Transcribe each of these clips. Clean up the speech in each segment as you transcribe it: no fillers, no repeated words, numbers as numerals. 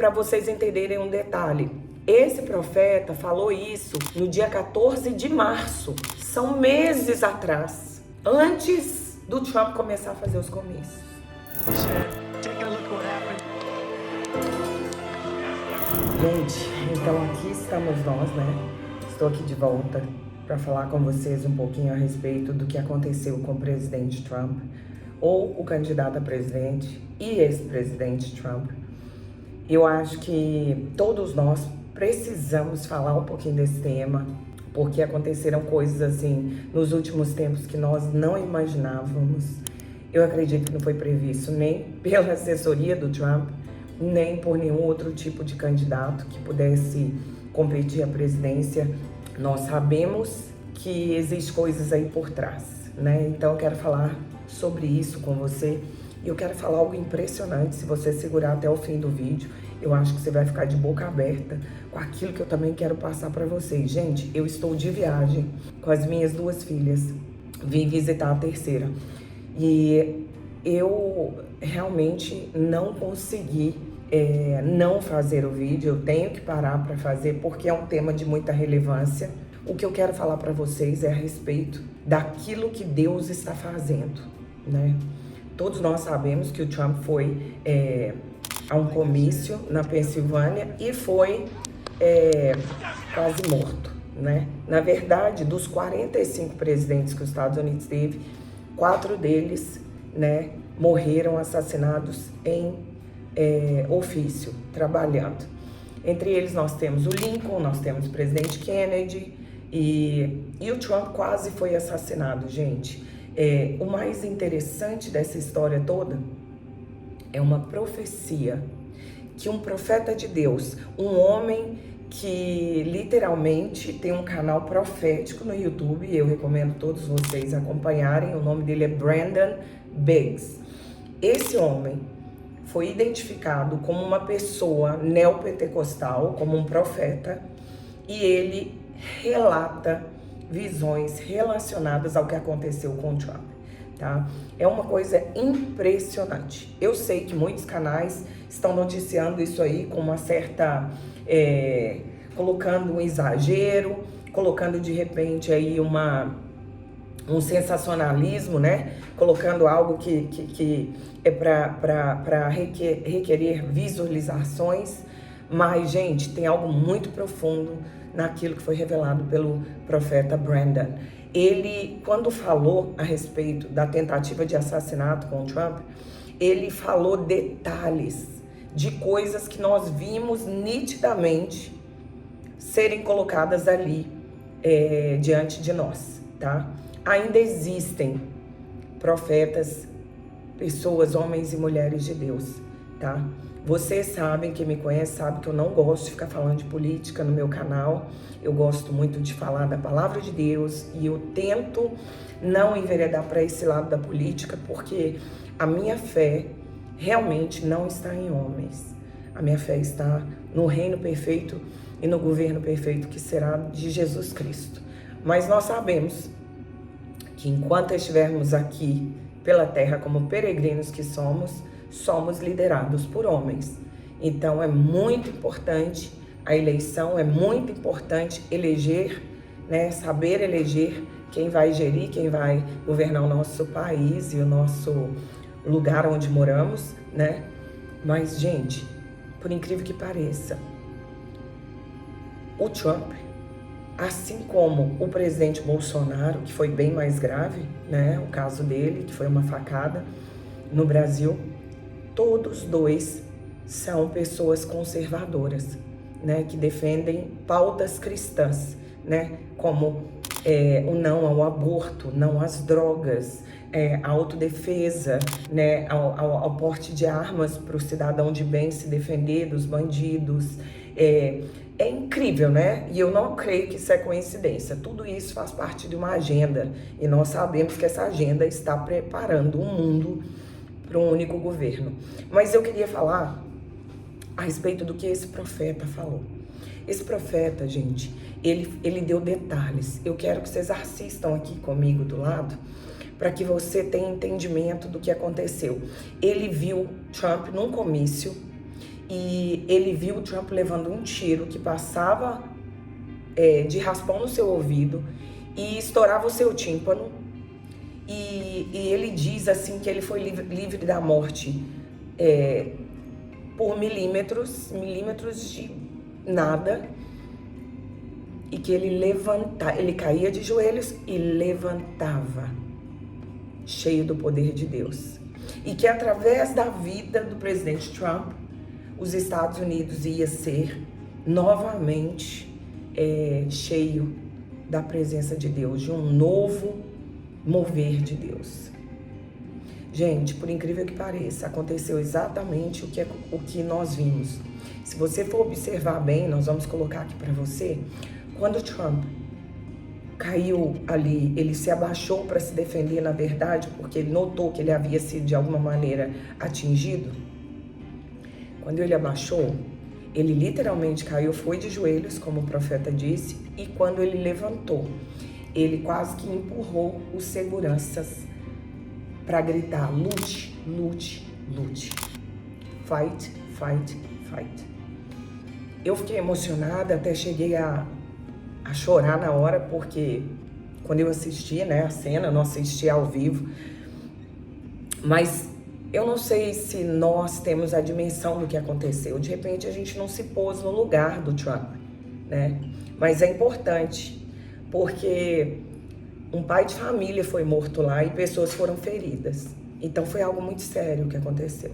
para vocês entenderem um detalhe. Esse profeta falou isso no dia 14 de março. São meses atrás, antes do Trump começar a fazer os comícios. Gente, então aqui estamos nós, né? Estou aqui de volta para falar com vocês um pouquinho a respeito do que aconteceu com o presidente Trump, ou o candidato a presidente e ex-presidente Trump. Eu acho que todos nós precisamos falar um pouquinho desse tema, porque aconteceram coisas assim nos últimos tempos que nós não imaginávamos. Eu acredito que não foi previsto nem pela assessoria do Trump, nem por nenhum outro tipo de candidato que pudesse competir à presidência. Nós sabemos que existem coisas aí por trás, né? Então eu quero falar sobre isso com você. E eu quero falar algo impressionante. Se você segurar até o fim do vídeo, eu acho que você vai ficar de boca aberta com aquilo que eu também quero passar para vocês. Gente, eu estou de viagem com as minhas 2 filhas. Vim visitar a terceira. E eu realmente não consegui não fazer o vídeo. Eu tenho que parar para fazer porque é um tema de muita relevância. O que eu quero falar para vocês é a respeito daquilo que Deus está fazendo, né? Todos nós sabemos que o Trump foi a um comício na Pensilvânia e foi quase morto, né? Na verdade, dos 45 presidentes que os Estados Unidos teve, 4 deles, né, morreram assassinados em ofício, trabalhando. Entre eles nós temos o Lincoln, nós temos o presidente Kennedy e o Trump quase foi assassinado, gente. O mais interessante dessa história toda é uma profecia que um profeta de Deus, um homem que literalmente tem um canal profético no YouTube, eu recomendo todos vocês acompanharem, o nome dele é Brandon Biggs. Esse homem foi identificado como uma pessoa neopentecostal, como um profeta, e ele relata visões relacionadas ao que aconteceu com o Trump, tá? É uma coisa impressionante. Eu sei que muitos canais estão noticiando isso aí com uma certa... colocando um exagero, colocando de repente aí um sensacionalismo, né? Colocando algo que é para requerer visualizações. Mas, gente, tem algo muito profundo naquilo que foi revelado pelo profeta Brandon. Ele, quando falou a respeito da tentativa de assassinato com o Trump, ele falou detalhes de coisas que nós vimos nitidamente serem colocadas ali diante de nós, tá? Ainda existem profetas, pessoas, homens e mulheres de Deus, tá? Vocês sabem, quem me conhece sabe que eu não gosto de ficar falando de política no meu canal. Eu gosto muito de falar da palavra de Deus e eu tento não enveredar para esse lado da política, porque a minha fé realmente não está em homens. A minha fé está no reino perfeito e no governo perfeito que será de Jesus Cristo. Mas nós sabemos que enquanto estivermos aqui pela terra como peregrinos que somos liderados por homens. Então é muito importante a eleição, é muito importante eleger, né, saber eleger quem vai gerir, quem vai governar o nosso país e o nosso lugar onde moramos, né? Mas, gente, por incrível que pareça, o Trump, assim como o presidente Bolsonaro, que foi bem mais grave, né, o caso dele, que foi uma facada no Brasil, todos 2 são pessoas conservadoras, né, que defendem pautas cristãs, né, como o não ao aborto, não às drogas, a autodefesa, né, ao porte de armas para o cidadão de bem se defender dos bandidos. É incrível, né? E eu não creio que isso é coincidência. Tudo isso faz parte de uma agenda e nós sabemos que essa agenda está preparando o mundo para um único governo. Mas eu queria falar a respeito do que esse profeta falou. Esse profeta, gente, ele deu detalhes. Eu quero que vocês assistam aqui comigo do lado, para que você tenha entendimento do que aconteceu. Ele viu Trump num comício e ele viu o Trump levando um tiro que passava de raspão no seu ouvido e estourava o seu tímpano. E ele diz assim que ele foi livre da morte por milímetros de nada, e que ele caía de joelhos e levantava, cheio do poder de Deus. E que através da vida do presidente Trump, os Estados Unidos ia ser novamente cheio da presença de Deus, de um novo mover de Deus. Gente, por incrível que pareça, aconteceu exatamente o que nós vimos. Se você for observar bem, nós vamos colocar aqui para você, quando Trump caiu ali, ele se abaixou para se defender, na verdade, porque ele notou que ele havia sido de alguma maneira atingido. Quando ele abaixou, ele literalmente caiu, foi de joelhos, como o profeta disse, e quando ele levantou, ele quase que empurrou os seguranças para gritar: lute, lute, lute. Fight, fight, fight. Eu fiquei emocionada, até cheguei a chorar na hora, porque quando eu assisti, né, a cena, não assisti ao vivo, mas eu não sei se nós temos a dimensão do que aconteceu. De repente a gente não se pôs no lugar do Trump, né? Mas é importante, porque um pai de família foi morto lá e pessoas foram feridas. Então foi algo muito sério que aconteceu.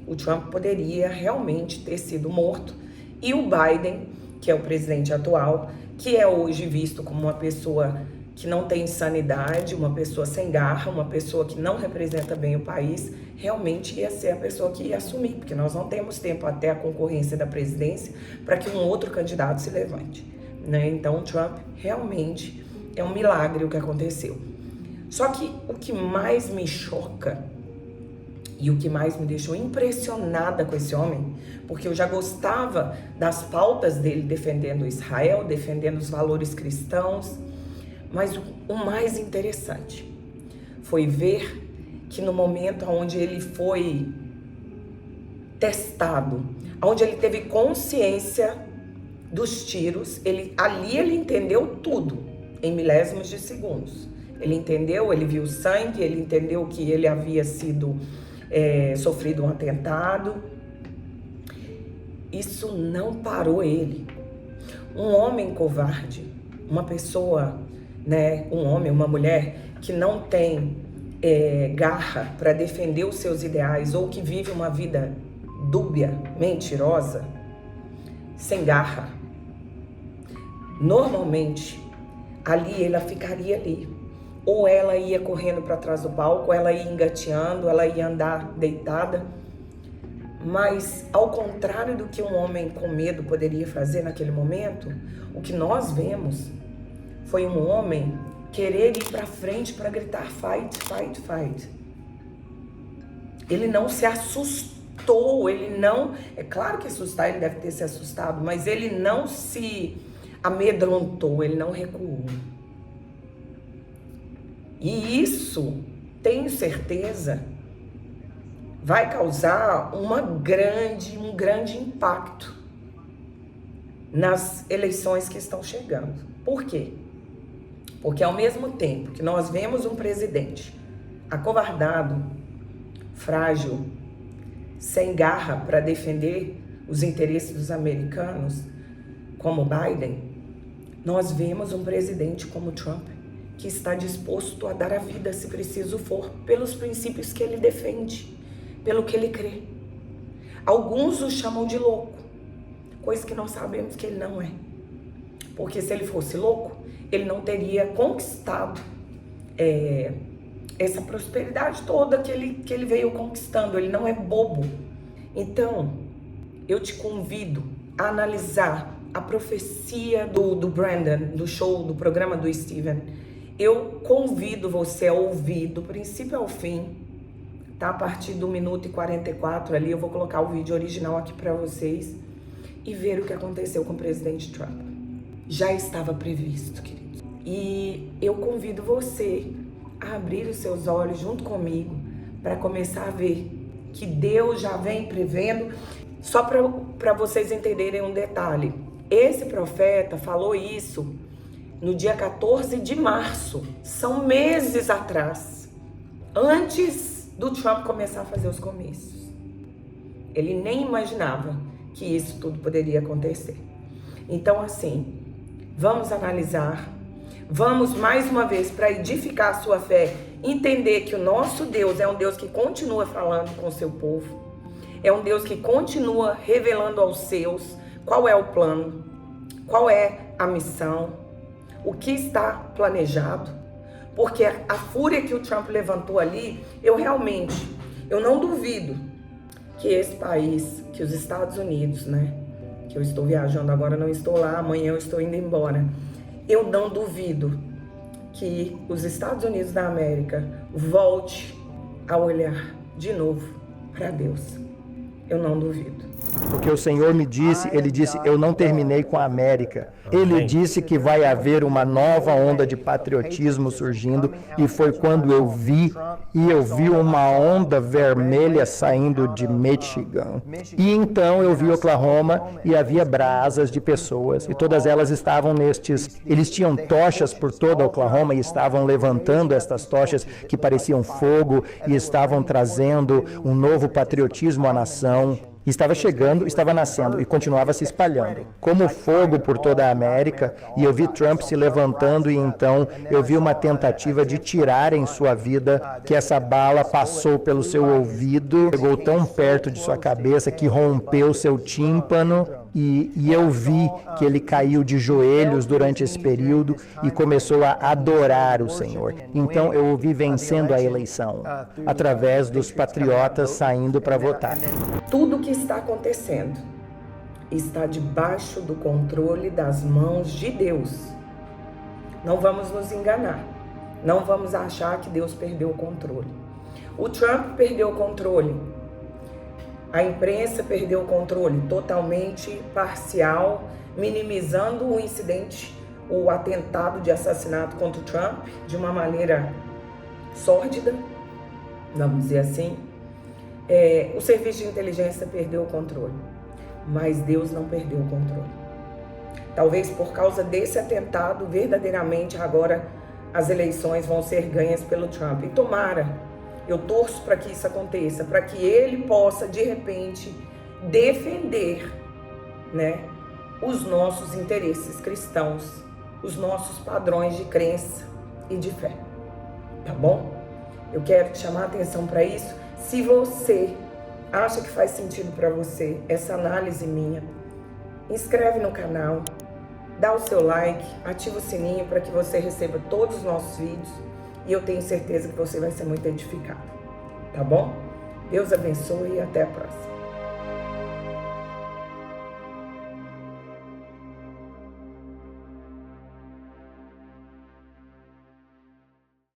O Trump poderia realmente ter sido morto, e o Biden, que é o presidente atual, que é hoje visto como uma pessoa que não tem sanidade, uma pessoa sem garra, uma pessoa que não representa bem o país, realmente ia ser a pessoa que ia assumir, porque nós não temos tempo até a concorrência da presidência para que um outro candidato se levante, né? Então o Trump realmente é um milagre o que aconteceu. Só que o que mais me choca e o que mais me deixou impressionada com esse homem, porque eu já gostava das pautas dele defendendo Israel, defendendo os valores cristãos, mas o mais interessante foi ver que no momento onde ele foi testado, onde ele teve consciência dos tiros, ali ele entendeu tudo em milésimos de segundos. Ele entendeu, ele viu sangue, ele entendeu que ele havia sido sofrido um atentado. Isso não parou ele. Um homem covarde, uma pessoa, né, um homem, uma mulher que não tem garra para defender os seus ideais, ou que vive uma vida dúbia, mentirosa, sem garra, normalmente ali ela ficaria ali. Ou ela ia correndo para trás do palco, ou ela ia engateando, ela ia andar deitada. Mas, ao contrário do que um homem com medo poderia fazer naquele momento, o que nós vemos foi um homem querer ir para frente para gritar fight, fight, fight. Ele não se assustou, ele não... É claro que assustar, ele deve ter se assustado, mas ele não se amedrontou, ele não recuou. E isso, tenho certeza, vai causar um grande impacto nas eleições que estão chegando. Por quê? Porque ao mesmo tempo que nós vemos um presidente acovardado, frágil, sem garra para defender os interesses dos americanos, como Biden, nós vemos um presidente como Trump, que está disposto a dar a vida, se preciso for, pelos princípios que ele defende, pelo que ele crê. Alguns o chamam de louco, coisa que nós sabemos que ele não é. Porque se ele fosse louco, ele não teria conquistado essa prosperidade toda que ele veio conquistando. Ele não é bobo. Então, eu te convido a analisar a profecia do Brandon, do show, do programa do Steven. Eu convido você a ouvir do princípio ao fim, tá? A partir do minuto e 44 ali, eu vou colocar o vídeo original aqui para vocês e ver o que aconteceu com o presidente Trump. Já estava previsto, querido. E eu convido você a abrir os seus olhos junto comigo para começar a ver que Deus já vem prevendo Só para vocês entenderem um detalhe, esse profeta falou isso no dia 14 de março, são meses atrás, antes do Trump começar a fazer os comícios. Ele nem imaginava que isso tudo poderia acontecer. Então, assim, vamos analisar, vamos mais uma vez, para edificar a sua fé, entender que o nosso Deus é um Deus que continua falando com o seu povo, é um Deus que continua revelando aos seus qual é o plano, qual é a missão, o que está planejado, porque a fúria que o Trump levantou ali, eu não duvido que esse país, que os Estados Unidos, né, que eu estou viajando agora, não estou lá, amanhã eu estou indo embora, eu não duvido que os Estados Unidos da América volte a olhar de novo para Deus. Eu não duvido. Porque o Senhor me disse, Ele disse, eu não terminei com a América. Ele disse que vai haver uma nova onda de patriotismo surgindo, e foi quando eu vi uma onda vermelha saindo de Michigan. E então eu vi Oklahoma e havia brasas de pessoas, e todas elas estavam eles tinham tochas por toda Oklahoma e estavam levantando estas tochas que pareciam fogo e estavam trazendo um novo patriotismo à nação. Estava chegando, estava nascendo e continuava se espalhando, como fogo por toda a América, e eu vi Trump se levantando, e então eu vi uma tentativa de tirar em sua vida, que essa bala passou pelo seu ouvido, chegou tão perto de sua cabeça que rompeu seu tímpano, e eu vi que ele caiu de joelhos durante esse período e começou a adorar o Senhor. Então eu o vi vencendo a eleição, através dos patriotas saindo para votar. Tudo que está acontecendo está debaixo do controle das mãos de Deus. Não vamos nos enganar. Não vamos achar que Deus perdeu o controle. O Trump perdeu o controle. A imprensa perdeu o controle, totalmente parcial, minimizando o incidente, o atentado de assassinato contra o Trump de uma maneira sórdida, vamos dizer assim. O serviço de inteligência perdeu o controle, mas Deus não perdeu o controle. Talvez por causa desse atentado, verdadeiramente agora as eleições vão ser ganhas pelo Trump. E tomara, eu torço para que isso aconteça, para que ele possa, de repente, defender, né, os nossos interesses cristãos, os nossos padrões de crença e de fé. Tá bom? Eu quero te chamar a atenção para isso. Se você acha que faz sentido para você essa análise minha, inscreve no canal, dá o seu like, ativa o sininho para que você receba todos os nossos vídeos, e eu tenho certeza que você vai ser muito edificado, tá bom? Deus abençoe e até a próxima.